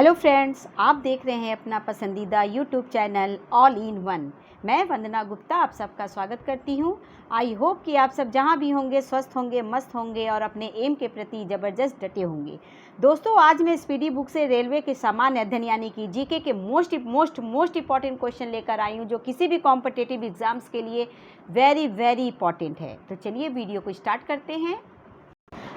Hello friends, आप देख रहे हैं अपना पसंदीदा YouTube channel all in one. मैं वंदना गुप्ता आप सबका स्वागत करती हूं। आई होप कि आप सब जहां भी होंगे स्वस्थ होंगे, मस्त होंगे और अपने एम के प्रति ज़बरदस्त डटे होंगे। दोस्तों, आज मैं स्पीडी बुक से रेलवे के सामान्य अध्ययन यानी कि जीके के मोस्ट इंपॉर्टेंट क्वेश्चन लेकर आई हूँ, जो किसी भी कॉम्पिटिटिव एग्जाम्स के लिए वेरी इंपॉर्टेंट है। तो चलिए वीडियो को स्टार्ट करते हैं।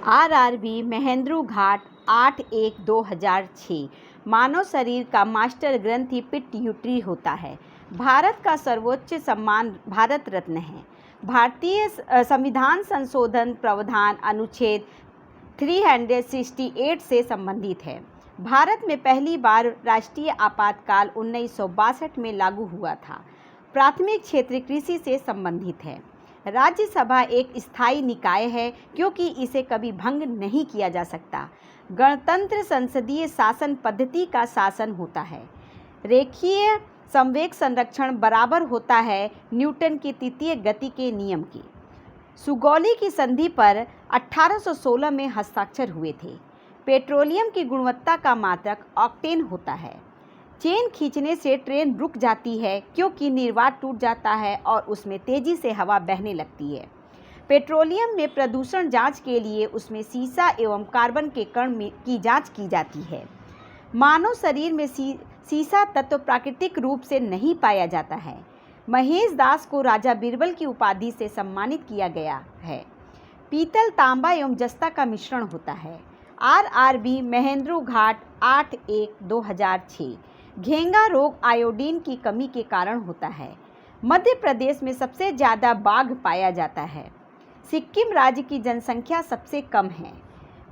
आरआरबी महेंद्रू घाट 8/1/2006 मानव शरीर का मास्टर ग्रंथि पिट्यूटरी होता है। भारत का सर्वोच्च सम्मान भारत रत्न है। भारतीय संविधान संशोधन प्रावधान अनुच्छेद 368 से संबंधित है। भारत में पहली बार राष्ट्रीय आपातकाल 1962 में लागू हुआ था। प्राथमिक क्षेत्र कृषि से संबंधित है। राज्यसभा एक स्थायी निकाय है क्योंकि इसे कभी भंग नहीं किया जा सकता। गणतंत्र संसदीय शासन पद्धति का शासन होता है। रेखीय संवेग संरक्षण बराबर होता है न्यूटन की तृतीय गति के नियम की। सुगौली की संधि पर 1816 में हस्ताक्षर हुए थे। पेट्रोलियम की गुणवत्ता का मात्रक ऑक्टेन होता है। चेन खींचने से ट्रेन रुक जाती है क्योंकि निर्वात टूट जाता है और उसमें तेजी से हवा बहने लगती है। पेट्रोलियम में प्रदूषण जांच के लिए उसमें सीसा एवं कार्बन के कण की जांच की जाती है। मानव शरीर में सीसा तत्व प्राकृतिक रूप से नहीं पाया जाता है। महेश दास को राजा बीरबल की उपाधि से सम्मानित किया गया है। पीतल, तांबा एवं जस्ता का मिश्रण होता है। आरआरबी महेंद्रू घाट 8/1/2006 घेंगा रोग आयोडीन की कमी के कारण होता है। मध्य प्रदेश में सबसे ज़्यादा बाघ पाया जाता है। सिक्किम राज्य की जनसंख्या सबसे कम है।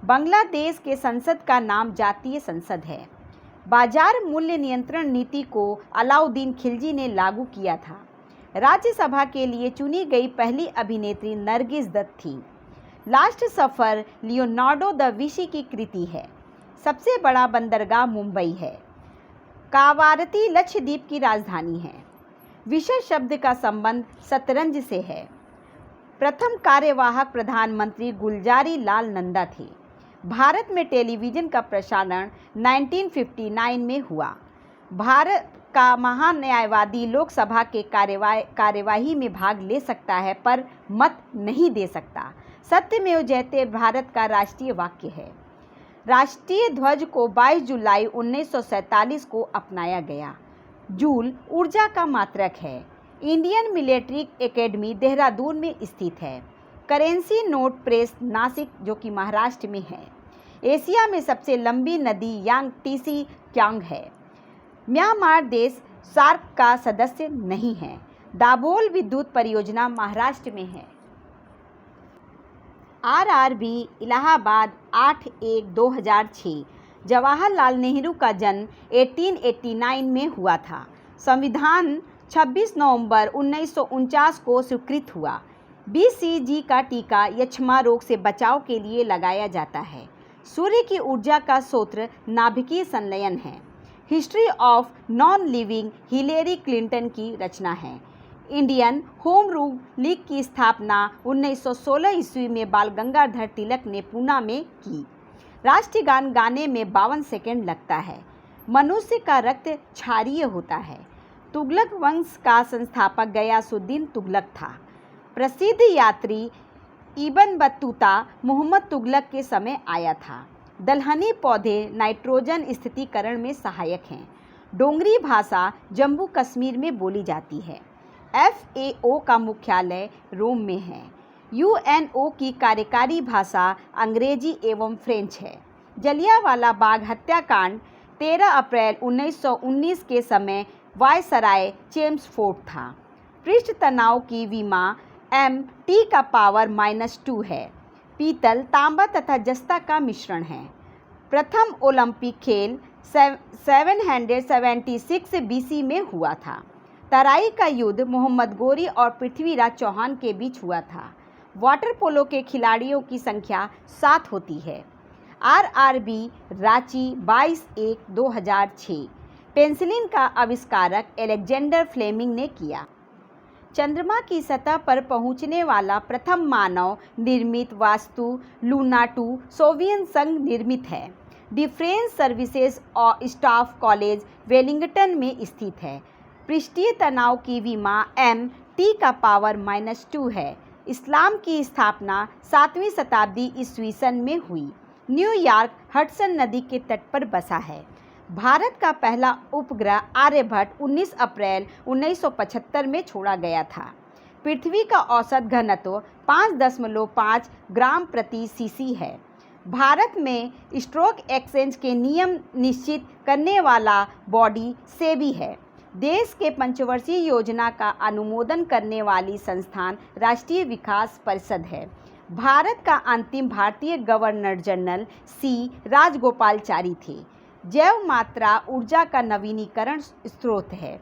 बांग्लादेश के संसद का नाम जातीय संसद है। बाजार मूल्य नियंत्रण नीति को अलाउद्दीन खिलजी ने लागू किया था। राज्यसभा के लिए चुनी गई पहली अभिनेत्री नरगिस दत्त थी। लास्ट सफ़र लियोनार्डो द विंची की कृति है। सबसे बड़ा बंदरगाह मुंबई है। कावारती लक्षद्वीप की राजधानी है। विषय शब्द का संबंध शतरंज से है। प्रथम कार्यवाहक प्रधानमंत्री गुलजारी लाल नंदा थे। भारत में टेलीविज़न का प्रसारण 1959 में हुआ। भारत का महान न्यायवादी लोकसभा के कार्यवाही में भाग ले सकता है पर मत नहीं दे सकता। सत्यमेव जयते भारत का राष्ट्रीय वाक्य है। राष्ट्रीय ध्वज को 22 जुलाई 1947 को अपनाया गया। जूल ऊर्जा का मात्रक है। इंडियन मिलिट्री एकेडमी देहरादून में स्थित है। करेंसी नोट प्रेस नासिक जो कि महाराष्ट्र में है। एशिया में सबसे लंबी नदी यांगटीसी क्यांग है। म्यांमार देश सार्क का सदस्य नहीं है। दाभोल विद्युत परियोजना महाराष्ट्र में है। आरआरबी इलाहाबाद 8/1/2006 जवाहरलाल नेहरू का जन्म 1889 में हुआ था। संविधान 26 नवंबर 1949 को स्वीकृत हुआ। BCG का टीका यक्ष्मा रोग से बचाव के लिए लगाया जाता है। सूर्य की ऊर्जा का स्रोत नाभिकीय संलयन है। History of non living Hillary Clinton की रचना है। इंडियन होम रूल लीग की स्थापना 1916 ईस्वी में बाल गंगाधर तिलक ने पूना में की। राष्ट्रीय गान गाने में 52 सेकंड लगता है। मनुष्य का रक्त क्षारीय होता है। तुगलक वंश का संस्थापक गयासुद्दीन तुगलक था। प्रसिद्ध यात्री इब्न बतूता मोहम्मद तुगलक के समय आया था। दलहनी पौधे नाइट्रोजन स्थितीकरण में सहायक हैं। डोंगरी भाषा जम्मू कश्मीर में बोली जाती है। FAO का मुख्यालय रोम में है। UNO की कार्यकारी भाषा अंग्रेजी एवं फ्रेंच है। जलियांवाला बाग हत्याकांड 13 अप्रैल 1919 के समय वायसराय चेम्सफोर्ड था। पृष्ठ तनाव की विमा MT का पावर -2 है। पीतल, तांबा तथा जस्ता का मिश्रण है। प्रथम ओलंपिक खेल 776 BC में हुआ था। तराई का युद्ध मोहम्मद गोरी और पृथ्वीराज चौहान के बीच हुआ था। वाटर पोलो के खिलाड़ियों की संख्या 7 होती है। आरआरबी रांची 22/1/2006 पेंसिलिन का आविष्कारक अलेक्जेंडर फ्लेमिंग ने किया। चंद्रमा की सतह पर पहुंचने वाला प्रथम मानव निर्मित वास्तु लूना 2 सोवियत संघ निर्मित है। डिफेंस सर्विसेज और स्टाफ कॉलेज वेलिंगटन में स्थित है। पृष्ठीय तनाव की विमा T का पावर -2 है। इस्लाम की स्थापना 7वीं शताब्दी ईस्वी सन में हुई। न्यूयॉर्क हडसन नदी के तट पर बसा है। भारत का पहला उपग्रह आर्यभट्ट 19 अप्रैल 1975 में छोड़ा गया था। पृथ्वी का औसत घनत्व 5.5 ग्राम प्रति सीसी है। भारत में स्टॉक एक्सचेंज के नियम निश्चित करने वाला बॉडी सेबी है। देश के पंचवर्षीय योजना का अनुमोदन करने वाली संस्थान राष्ट्रीय विकास परिषद है। भारत का अंतिम भारतीय गवर्नर जनरल C राजगोपालाचारी थे। जैव मात्रा ऊर्जा का नवीनीकरण स्रोत है।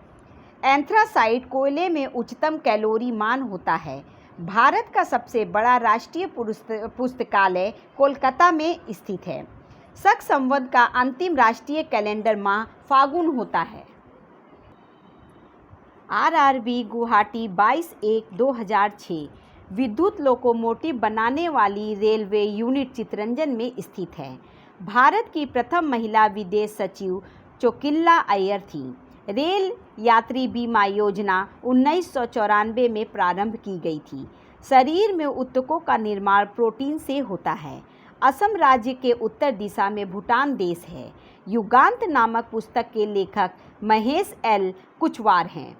एंथ्रासाइट कोयले में उच्चतम कैलोरी मान होता है। भारत का सबसे बड़ा राष्ट्रीय पुस्तकालय कोलकाता में स्थित है। शक संवत का अंतिम राष्ट्रीय कैलेंडर माह फागुन होता है। RRB गुवाहाटी 22/1/2006 विद्युत लोकोमोटिव बनाने वाली रेलवे यूनिट चितरंजन में स्थित है। भारत की प्रथम महिला विदेश सचिव चोकिल्ला अय्यर थी। रेल यात्री बीमा योजना 1994 में प्रारंभ की गई थी। शरीर में ऊतकों का निर्माण प्रोटीन से होता है। असम राज्य के उत्तर दिशा में भूटान देश है। युगांत नामक पुस्तक के लेखक महेश L कुचवार हैं।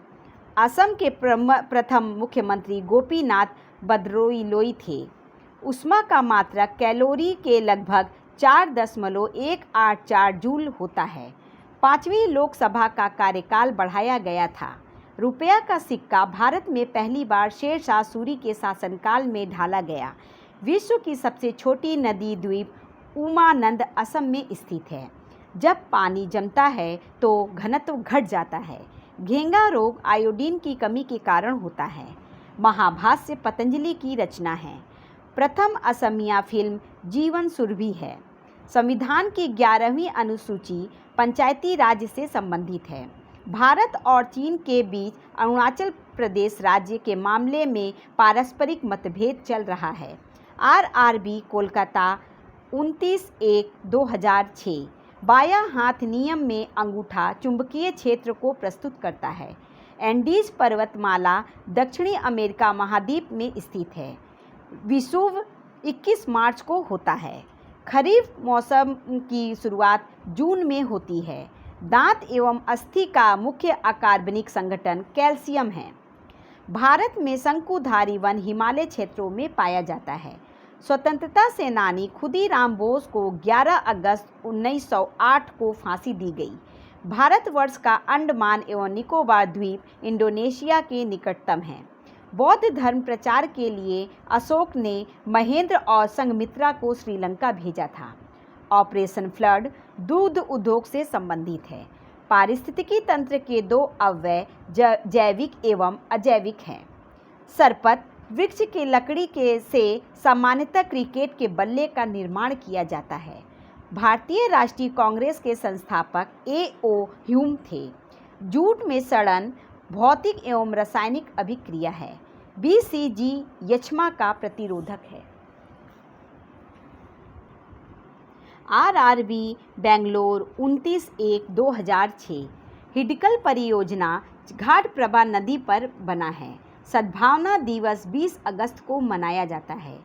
असम के प्रथम मुख्यमंत्री गोपीनाथ बरदलोई थे। ऊष्मा का मात्रक कैलोरी के लगभग 4.184 जूल होता है। 5वीं लोकसभा का कार्यकाल बढ़ाया गया था। रुपया का सिक्का भारत में पहली बार शेरशाह सूरी के शासनकाल में ढाला गया। विश्व की सबसे छोटी नदी द्वीप उमानंद असम में स्थित है। जब पानी जमता है तो घनत्व घट जाता है। घेंगा रोग आयोडीन की कमी के कारण होता है। महाभाष्य पतंजलि की रचना है। प्रथम असमिया फिल्म जीवन सुरभि है। संविधान की 11वीं अनुसूची पंचायती राज से संबंधित है। भारत और चीन के बीच अरुणाचल प्रदेश राज्य के मामले में पारस्परिक मतभेद चल रहा है। RRB कोलकाता 29/1/2006 बायां हाथ नियम में अंगूठा चुंबकीय क्षेत्र को प्रस्तुत करता है। एंडीज पर्वतमाला दक्षिणी अमेरिका महाद्वीप में स्थित है। विषुव 21 मार्च को होता है। खरीफ मौसम की शुरुआत जून में होती है। दांत एवं अस्थि का मुख्य अकार्बनिक संगठन कैल्शियम है। भारत में शंकुधारी वन हिमालय क्षेत्रों में पाया जाता है। स्वतंत्रता सेनानी खुदीराम बोस को 11 अगस्त 1908 को फांसी दी गई। भारतवर्ष का अंडमान एवं निकोबार द्वीप इंडोनेशिया के निकटतम है। बौद्ध धर्म प्रचार के लिए अशोक ने महेंद्र और संघमित्रा को श्रीलंका भेजा था। ऑपरेशन फ्लड दूध उद्योग से संबंधित है। पारिस्थितिकी तंत्र के 2 अवयव जैविक एवं अजैविक हैं। सरपत वृक्ष के लकड़ी के से सामान्यतः क्रिकेट के बल्ले का निर्माण किया जाता है। भारतीय राष्ट्रीय कांग्रेस के संस्थापक A.O. ह्यूम थे। जूट में सड़न भौतिक एवं रासायनिक अभिक्रिया है। BCG यक्ष्मा का प्रतिरोधक है। RRB बेंगलोर 29/1/2006 हिडकल परियोजना घाटप्रभा नदी पर बना है। सद्भावना दिवस 20 अगस्त को मनाया जाता है।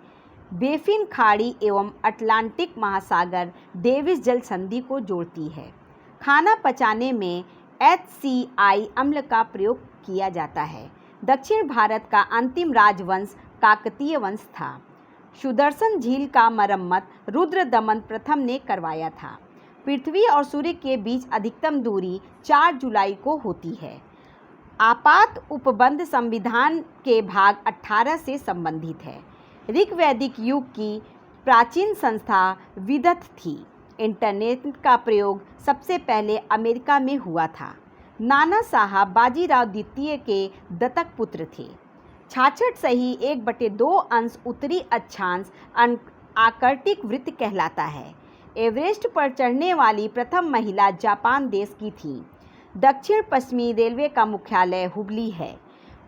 बेफिन खाड़ी एवं अटलांटिक महासागर डेविस जल संधि को जोड़ती है। खाना पचाने में HCI अम्ल का प्रयोग किया जाता है। दक्षिण भारत का अंतिम राजवंश काकतीय वंश था। सुदर्शन झील का मरम्मत रुद्रदमन प्रथम ने करवाया था। पृथ्वी और सूर्य के बीच अधिकतम दूरी 4 जुलाई को होती है। आपात उपबंध संविधान के भाग 18 से संबंधित है। ऋग्वैदिक युग की प्राचीन संस्था विदथ थी। इंटरनेट का प्रयोग सबसे पहले अमेरिका में हुआ था। नाना साहब बाजीराव द्वितीय के दत्तक पुत्र थे। 66 सही 1/2 अंश उत्तरी अक्षांश आर्कटिक वृत्त कहलाता है। एवरेस्ट पर चढ़ने वाली प्रथम महिला जापान देश की थी। दक्षिण पश्चिमी रेलवे का मुख्यालय हुबली है।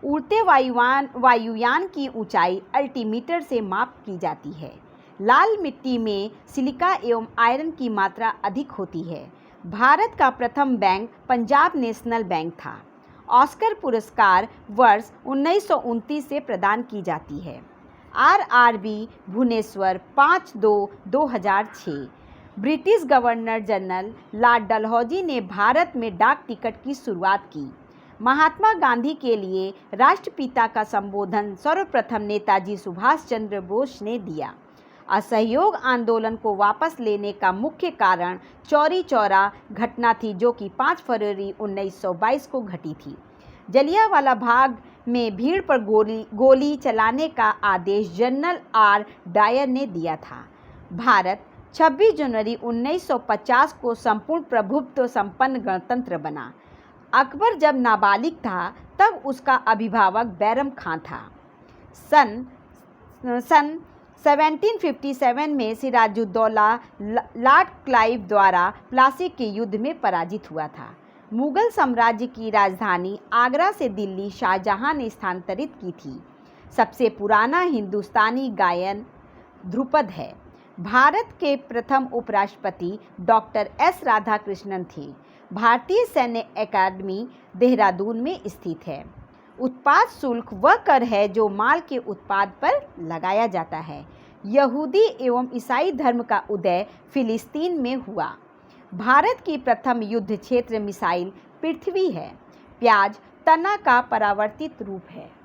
उड़ते वायुयान की ऊंचाई अल्टीमीटर से माप की जाती है। लाल मिट्टी में सिलिका एवं आयरन की मात्रा अधिक होती है। भारत का प्रथम बैंक पंजाब नेशनल बैंक था। ऑस्कर पुरस्कार वर्ष 1929 से प्रदान की जाती है। RRB Bhubaneswar 5/2/2006। British Governor General Lord Dalhousie ने भारत में डाक टिकट की शुरुआत की। महात्मा गांधी के लिए राष्ट्रपिता का संबोधन सर्वप्रथम नेताजी सुभाष चंद्र बोस ने दिया। असहयोग आंदोलन को वापस लेने का मुख्य कारण चौरी चौरा घटना थी, जो कि 5 फरवरी 1922 को घटी थी। जलियांवाला बाग में भीड़ पर गोली चलाने का आदेश जनरल R. डायर ने दिया था। भारत 26 जनवरी 1950 को संपूर्ण प्रभुत्व संपन्न गणतंत्र बना। अकबर जब नाबालिग था तब उसका अभिभावक बैरम खां था। सन 1757 में सिराजुद्दौला लॉर्ड क्लाइव द्वारा प्लासी के युद्ध में पराजित हुआ था। मुगल साम्राज्य की राजधानी आगरा से दिल्ली शाहजहां ने स्थानांतरित की थी। सबसे पुराना हिंदुस्तानी गायन ध्रुपद है। भारत के प्रथम उपराष्ट्रपति डॉक्टर S. राधाकृष्णन थे। भारतीय सैन्य अकादमी देहरादून में स्थित है। उत्पाद शुल्क वह कर है जो माल के उत्पाद पर लगाया जाता है। यहूदी एवं ईसाई धर्म का उदय फिलिस्तीन में हुआ। भारत की प्रथम युद्ध क्षेत्र मिसाइल पृथ्वी है। प्याज तना का परावर्तित रूप है।